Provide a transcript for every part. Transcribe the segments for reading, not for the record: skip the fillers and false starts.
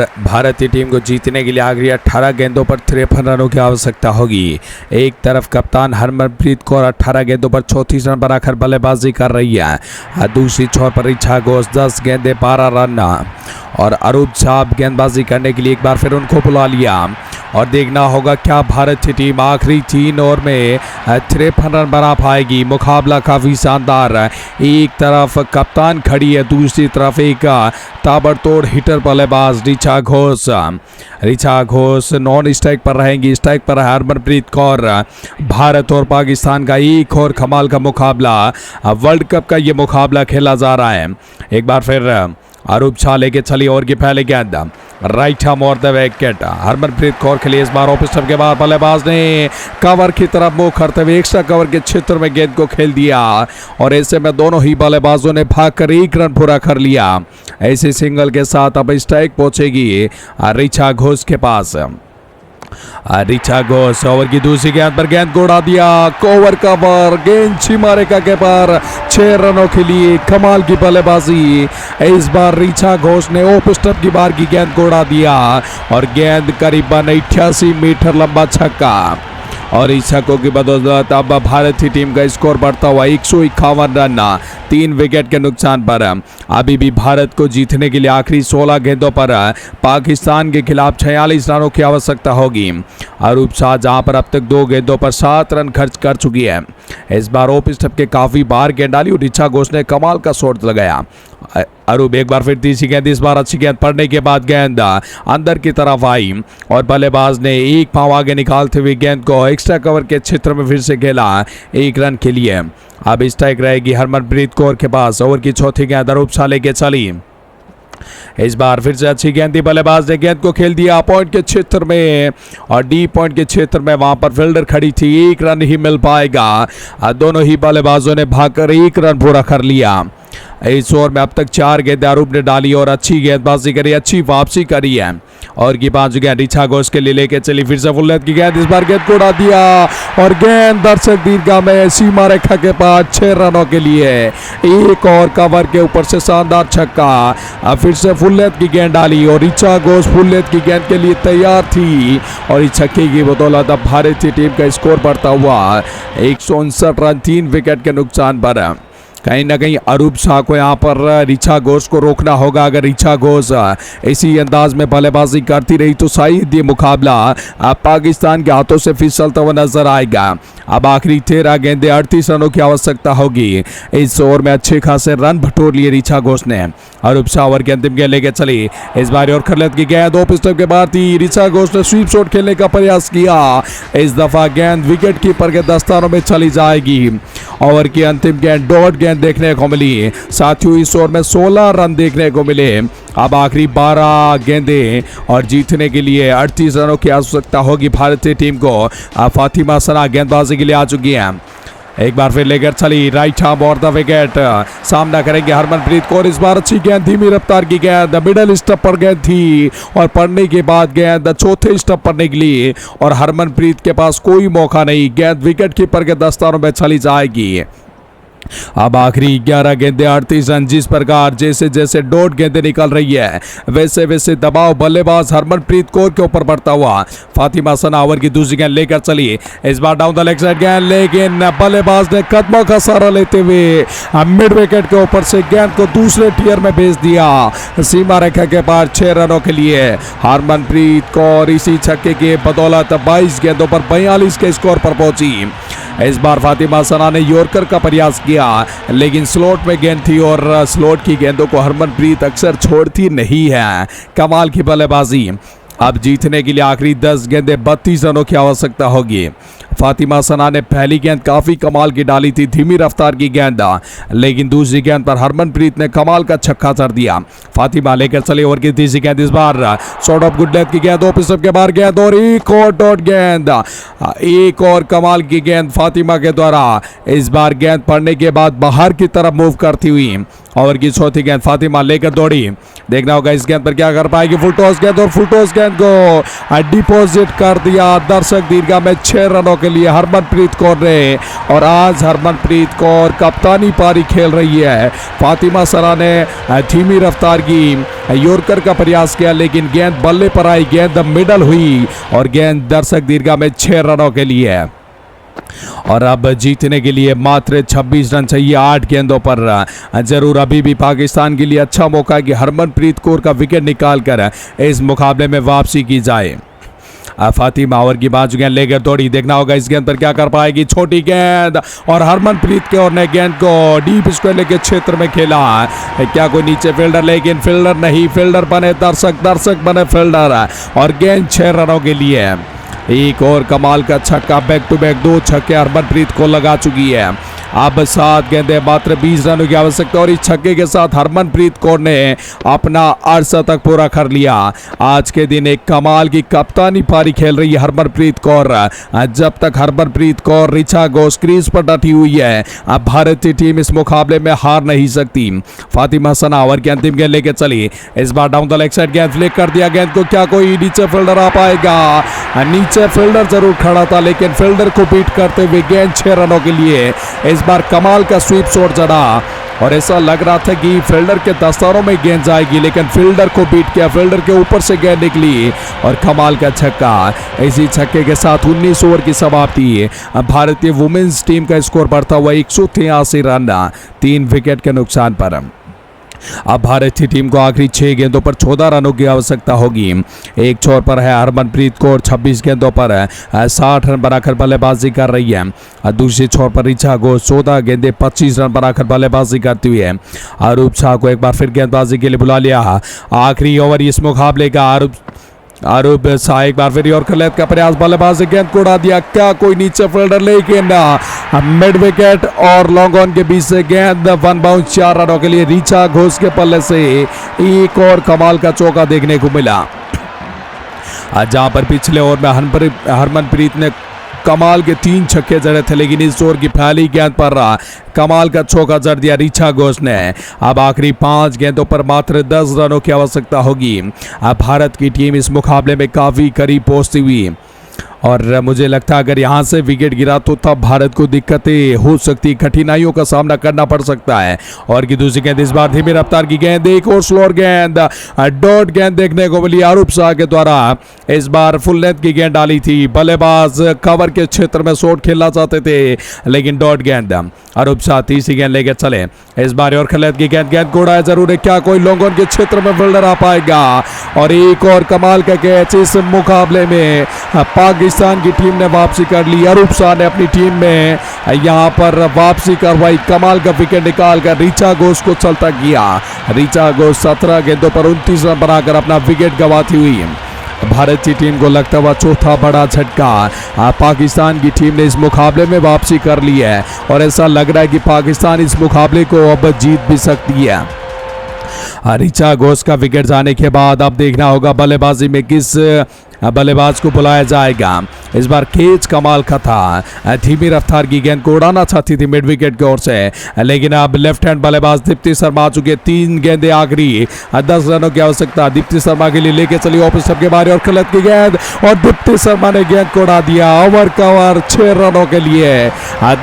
भारतीय टीम को जीतने के लिए आखिरी 18 गेंदों पर 53 रनों की आवश्यकता होगी। एक तरफ कप्तान हरमनप्रीत कौर 18 गेंदों पर 34 रन बनाकर बल्लेबाजी कर रही है। दूसरी छोर पर रिचा घोष 10 गेंदे 12 रन और अरूप साहब गेंदबाजी करने के लिए एक बार फिर उनको बुला लिया और देखना होगा क्या भारतीय टीम आखिरी 3 ओवर में 53 रन बना पाएगी। मुकाबला काफ़ी शानदार है। एक तरफ कप्तान खड़ी है, दूसरी तरफ एक ताबड़तोड़ हिटर बल्लेबाज रिचा घोष नॉन स्ट्राइक पर रहेंगी। स्ट्राइक पर हरमनप्रीत कौर। भारत और पाकिस्तान का एक और कमाल का मुकाबला, वर्ल्ड कप का ये मुकाबला खेला जा रहा है। एक बार फिर अरूप शाह लेके चली और की पहले गेंद राइट हैम और द विकेट। हरमनप्रीत कौर के लिए इस बार ऑफ स्टंप के बाद बल्लेबाज ने कवर की तरफ मुंह करते हुए एक्स्ट्रा कवर के क्षेत्र में गेंद को खेल दिया और ऐसे में दोनों ही बल्लेबाजों ने भागकर 1 रन पूरा कर लिया। ऐसे सिंगल के साथ अब स्ट्राइक पहुंचेगी रिचा घोष के पास। रिचा घोष ओवर की दूसरी गेंद पर गेंद को उड़ा दिया। ओवर कवर गेंद सीमा रेखा के पार 6 रनों के लिए कमाल की बल्लेबाजी। इस बार रिचा घोष ने ऑफ स्टंप की बार की गेंद को उड़ा दिया और गेंद करीबन 88 मीटर लंबा छक्का और इस छक्कों की बदौलत अब भारतीय टीम का स्कोर बढ़ता हुआ 151 रन 3 विकेट के नुकसान पर। अभी भी भारत को जीतने के लिए आखिरी 16 गेंदों पर पाकिस्तान के खिलाफ 46 रनों की आवश्यकता होगी। अरूप शाह जहां पर अब तक 2 गेंदों पर 7 रन खर्च कर चुकी है। इस बार ऑफ स्टंप के काफ़ी बार गेंद डाली और रिचा घोष ने कमाल का शॉट लगाया। अरूप एक बार फिर तीसरी गेंद, इस बार अच्छी गेंद पड़ने के बाद गेंद अंदर की तरफ आई और बल्लेबाज ने एक पांव आगे निकालते हुए गेंद को एक्स्ट्रा कवर के क्षेत्र में फिर से खेला 1 रन के लिए। अब स्ट्राइक रहेगी हरमनप्रीत कौर के पास। ओवर की चौथी गेंद अरूप शाह लेके चली। इस बार फिर से अच्छी गेंद थी, बल्लेबाज ने गेंद को खेल दिया पॉइंट के क्षेत्र में और डी पॉइंट के क्षेत्र में वहां पर फील्डर खड़ी थी। 1 रन ही मिल पाएगा। दोनों ही बल्लेबाजों ने भागकर 1 रन पूरा कर लिया। इस ओवर में अब तक 4 गेंदें आरूप ने डाली और अच्छी गेंदबाजी करी, अच्छी वापसी करी है और की 5 गेंद रिचा घोष के लिए लेके चली। फिर से फुल लेंथ की गेंद, इस बार गेंद को उड़ा दिया और गेंद दर्शक दीर्घा में सीमा रेखा के पास 6 रनों के लिए। एक और कवर के ऊपर से शानदार छक्का। फिर से फुल लेंथ की गेंद डाली और रिचा घोष फुल लेंथ की गेंद के लिए तैयार थी और इस छक्के की बदौलत अब भारतीय टीम का स्कोर बढ़ता हुआ 159 रन 3 विकेट के नुकसान पर। कहीं ना कहीं अरूप शाह को यहाँ पर रिचा घोष को रोकना होगा। अगर रिचा घोष इसी अंदाज में बल्लेबाजी करती रही तो शायद ये मुकाबला पाकिस्तान के हाथों से फिसलता हुआ नजर आएगा। अब आखिरी 13 गेंदें 38 रनों की आवश्यकता होगी। इस ओवर में अच्छे खासे रन बटोर लिए रिचा घोष ने। अरूप शाह ओवर की अंतिम गेंद लेके चली। इस बार और खरलत की गेंद ऑफ स्टंप के बाद थी। रिचा घोष ने स्वीप शॉट खेलने का प्रयास किया। इस दफा गेंद विकेट कीपर के दस्तानों में चली जाएगी। ओवर की अंतिम गेंद डॉट गेंद देखने को मिली। साथियों इस ओवर में 16 रन देखने को मिले। अब आखिरी 12 गेंदें और जीतने के लिए 38 रनों की आवश्यकता होगी भारतीय टीम को। फातिमा सना गेंदबाजी के लिए आ चुकी है। एक बार फिर लेकर चली राइट हैम और द विकेट। सामना करेंगे हरमनप्रीत कौर। इस बार अच्छी गेंद, धीमी रफ्तार की गेंद मिडल स्टंप पर गेंद थी और पड़ने के बाद गेंद चौथे स्टंप पर निकली और हरमनप्रीत के पास कोई मौका नहीं। गेंद विकेट कीपर के दस्तानों में चली जाएगी। अब आखिरी 11 गेंदें 38 रन। जिस प्रकार जैसे जैसे डॉट गेंदें निकल रही है वैसे वैसे दबाव बल्लेबाज हरमनप्रीत कौर के ऊपर बढ़ता हुआ। फातिमा सना ओवर की दूसरी गेंद लेकर चली। इस बार डाउन द लेग साइड गेंद, लेकिन बल्लेबाज ने कदमों का सहारा लेते हुए मिड विकेट के ऊपर से गेंद को दूसरे टियर में भेज दिया। सीमा रेखा के पार 6 रनों के लिए हरमनप्रीत कौर इसी छक्के की बदौलत 22 गेंदों पर 42 के स्कोर पर पहुंची। इस बार फातिमा सना ने यॉर्कर का प्रयास किया लेकिन स्लॉट में गेंद थी और स्लॉट की गेंदों को हरमनप्रीत अक्सर छोड़ती नहीं है। कमाल की बल्लेबाजी। अब जीतने के लिए आखिरी 10 गेंदें 32 रनों की आवश्यकता होगी। फातिमा सना ने पहली गेंद काफ़ी कमाल की डाली थी, धीमी रफ्तार की गेंद, लेकिन दूसरी गेंद पर हरमनप्रीत ने कमाल का छक्का जड़ दिया। फातिमा लेकर चले ओवर की तीसरी गेंद। इस बार शॉट ऑफ गुड लेंथ की गेंद, ऑफ स्टंप के बाहर गेंद और एक और डॉट गेंद। एक और कमाल की गेंद फातिमा के द्वारा। इस बार गेंद पड़ने के बाद बाहर की तरफ मूव करती हुई ओवर की चौथी गेंद फातिमा लेकर दौड़ी, देखना होगा इस गेंद पर क्या कर पाएगी। फुल टॉस गेंद और फुल टॉस गेंद को डिपॉजिट कर दिया दर्शक दीर्घा में 6 रनों के लिए हरमनप्रीत कौर ने। और आज हरमनप्रीत कौर कप्तानी पारी खेल रही है। फातिमा सना ने धीमी रफ्तार की यॉर्कर का प्रयास किया, लेकिन गेंद बल्ले पर आई, गेंद मिडल हुई और गेंद दर्शक दीर्घा में 6 रनों के लिए है। और अब जीतने के लिए मात्र 26 रन चाहिए 8 गेंदों पर। जरूर अभी भी पाकिस्तान के लिए अच्छा मौका कि हरमनप्रीत कौर का विकेट निकालकर इस मुकाबले में वापसी की जाए। फातिमा ओवर की बाजू गेंद लेकर दौड़ी, देखना होगा इस गेंद पर क्या कर पाएगी। छोटी गेंद और हरमनप्रीत कौर ने गेंद को डीप स्क्वायर के क्षेत्र में खेला। क्या कोई नीचे फील्डर, लेकिन फील्डर नहीं, फील्डर बने दर्शक, दर्शक बने फील्डर और गेंद 6 रनों के लिए। एक और कमाल का छक्का, बैक टू बैक 2 छक्के हरमनप्रीत को लगा चुकी है। अब 7 गेंदें, मात्र 20 रनों की आवश्यकता और इस छक्के के साथ हरमनप्रीत कौर ने अपना अर्धशतक पूरा कर लिया। आज के दिन एक कमाल की कप्तानी पारी खेल रही है हरमनप्रीत कौर। जब तक हरमनप्रीत कौर, ऋचा घोष क्रीज पर डटी हुई है, अब भारतीय टीम इस मुकाबले में हार नहीं सकती। फातिमा सना ओवर की अंतिम गेंद लेकर चली, इस बार डाउन द लेग साइड गेंद फ्लिक कर दिया। गेंद को क्या कोई नीचे फील्डर आ पाएगा? नीचे फील्डर जरूर खड़ा था, लेकिन फील्डर को बीट करते हुए गेंद 6 रनों के लिए। इस बार कमाल का स्वीप शॉट जड़ा और ऐसा लग रहा था कि फील्डर के दस्तारों में गेंद जाएगी, लेकिन फील्डर को बीट किया, फील्डर के ऊपर से गेंद निकली और कमाल का छक्का। इसी छक्के के साथ 19 ओवर की समाप्ति। भारतीय वुमेन्स टीम का स्कोर बढ़ता हुआ 183 रन 3 विकेट के नुकसान पर। अब भारतीय टीम को आखिरी 6 गेंदों पर 14 रनों की आवश्यकता होगी। एक छोर पर है हरमनप्रीत कौर, 26 गेंदों पर 60 रन बनाकर बल्लेबाजी कर रही है। दूसरे छोर पर ऋचा घोष 14 गेंदें 25 रन बनाकर बल्लेबाजी करती हुई है। अरूप शाह को एक बार फिर गेंदबाजी के लिए बुला लिया। आखिरी ओवर इस मुकाबले का। अरूप शाह एक बार फिर यॉर्कर लेंथ का प्रयास, बल्लेबाजी गेंद को उड़ा दिया। क्या कोई नीचे फील्डर, लेकिन मिड विकेट और लॉन्ग ऑन के बीच से गेंद 1 बाउंस 4 रनों के लिए। ऋचा घोष के पल्ले से एक और कमाल का चौका देखने को मिला, जहां पर पिछले ओवर में हरमनप्रीत ने कमाल के 3 छक्के जड़े थे, लेकिन इस ओवर की पहली गेंद पर कमाल का चौका जड़ दिया ऋचा घोष ने। अब आखिरी 5 गेंदों पर मात्र 10 रनों की आवश्यकता होगी। अब भारत की टीम इस मुकाबले में काफ़ी करीब पहुंचती हुई और मुझे लगता है अगर यहाँ से विकेट गिरा तो तब भारत को दिक्कतें हो सकती, कठिनाइयों का सामना करना पड़ सकता है। और की दूसरी गेंद इस बार धीमी रफ्तार की गेंद, एक और स्लोअर गेंद, डॉट गेंद देखने को मिली अरूप शाह के द्वारा। इस बार फुल लेंथ की गेंद डाली थी, बल्लेबाज कवर के क्षेत्र में शॉट खेलना चाहते थे, लेकिन डॉट गेंद। अरूप शाह तीसरी गेंद लेकर चले, इस बार और खलेत की गेंद को उड़ाया जरूर है। क्या कोई लॉन्ग ऑन के क्षेत्र में फील्डर आ पाएगा? और एक और कमाल का कैच इस मुकाबले में पाकिस्तान की टीम ने वापसी कर ली। अरूप शाह ने अपनी टीम में यहां पर वापसी करवाई, कमाल का विकेट निकालकर ऋचा घोष को चलता किया। ऋचा घोष 17 गेंदों पर 29 रन बनाकर अपना विकेट गंवाती हुई। भारतीय टीम को लगता हुआ चौथा बड़ा झटका। पाकिस्तान की टीम ने इस मुकाबले में वापसी कर ली है और ऐसा लग रहा है कि पाकिस्तान इस मुकाबले को अब जीत भी सकती है। ऋचा घोष का विकेट जाने के बाद अब देखना होगा बल्लेबाजी में किस बल्लेबाज को बुलाया जाएगा। इस बार केच कमाल का था, धीमी रफ्तार की गेंद को उड़ाना चाहती थी मिड विकेट की ओर से, लेकिन अब लेफ्ट हैंड बल्लेबाज दीप्ति शर्मा आ चुके। 3 गेंदें आखिरी, 10 रनों की आवश्यकता दीप्ति शर्मा के लिए लेके चली ऑफ स्टंप के बाहर और खलत की गेंद और दीप्ति शर्मा ने गेंद को उड़ा दिया। ओवर कवर 6 रनों के लिए।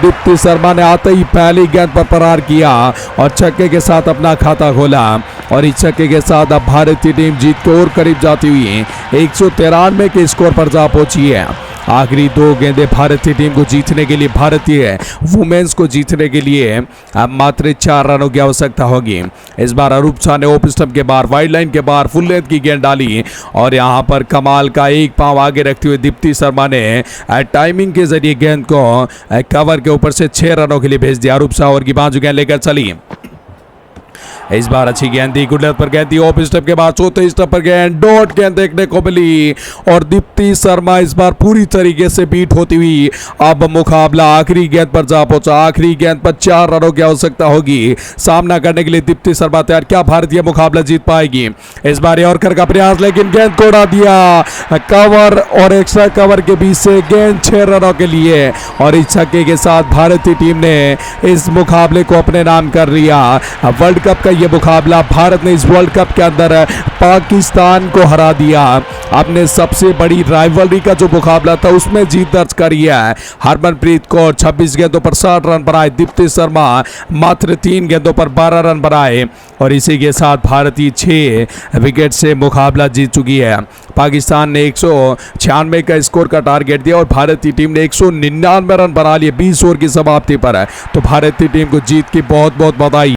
दीप्ति शर्मा ने आते ही पहली गेंद पर प्रहार किया और छक्के के साथ अपना खाता खोला और इस छक्के के साथ अब भारतीय टीम जीत के और करीब जाती हुई 193 के स्कोर पर जा पहुंची है। आखिरी 2 गेंदें भारतीय टीम को जीतने के लिए, भारतीय वुमेन्स को जीतने के लिए अब मात्र 4 रनों की आवश्यकता होगी। इस बार अरूप शाह ने ओप स्टंप के बाहर, वाइड लाइन के बाहर फुल लेंथ की गेंद डाली और यहां पर कमाल का एक पांव आगे रखते हुए दीप्ति शर्मा ने टाइमिंग के जरिए गेंद को कवर के ऊपर से 6 रनों के लिए भेज दिया। अरूप शाह और की बाजू गेंद लेकर चली, इस बार अच्छी गेंद दी, गुड लेंथ पर गेंद दी, ऑफ स्टंप के बाद चौथे स्टंप पर गेंद, डॉट गेंद देखने को मिली और दीप्ति शर्मा इस बार पूरी तरीके से बीट होती हुई अब मुकाबला आखिरी गेंद पर जा पहुंचा। आखिरी गेंद पर 4 रनों की आवश्यकता होगी सामना करने के लिए दीप्ति शर्मा तैयार। क्या भारतीय मुकाबला जीत पाएगी? इस बार यॉर्कर का प्रयास, लेकिन गेंद को उड़ा दिया कवर और एक्स्ट्रा कवर के बीच से गेंद 6 रनों के लिए और इस छक्के के साथ भारतीय टीम ने इस मुकाबले को अपने नाम कर लिया। वर्ल्ड कप कप का ये मुकाबला। भारत ने इस वर्ल्ड कप के अंदर पाकिस्तान को हरा दिया। अपने सबसे बड़ी राइवलरी का जो मुकाबला था उसमें जीत दर्ज करी है। हरमनप्रीत कौर 26 गेंदों पर 60 रन बनाए, दीप्ति शर्मा मात्र 3 गेंदों पर 12 रन बनाए और इसी के साथ भारतीय 6 विकेट से मुकाबला जीत चुकी है। पाकिस्तान ने 196 का स्कोर का टारगेट दिया और भारतीय टीम ने 199 रन बना लिए 20 ओवर की समाप्ति पर। तो भारतीय टीम को जीत की बहुत बहुत बधाई।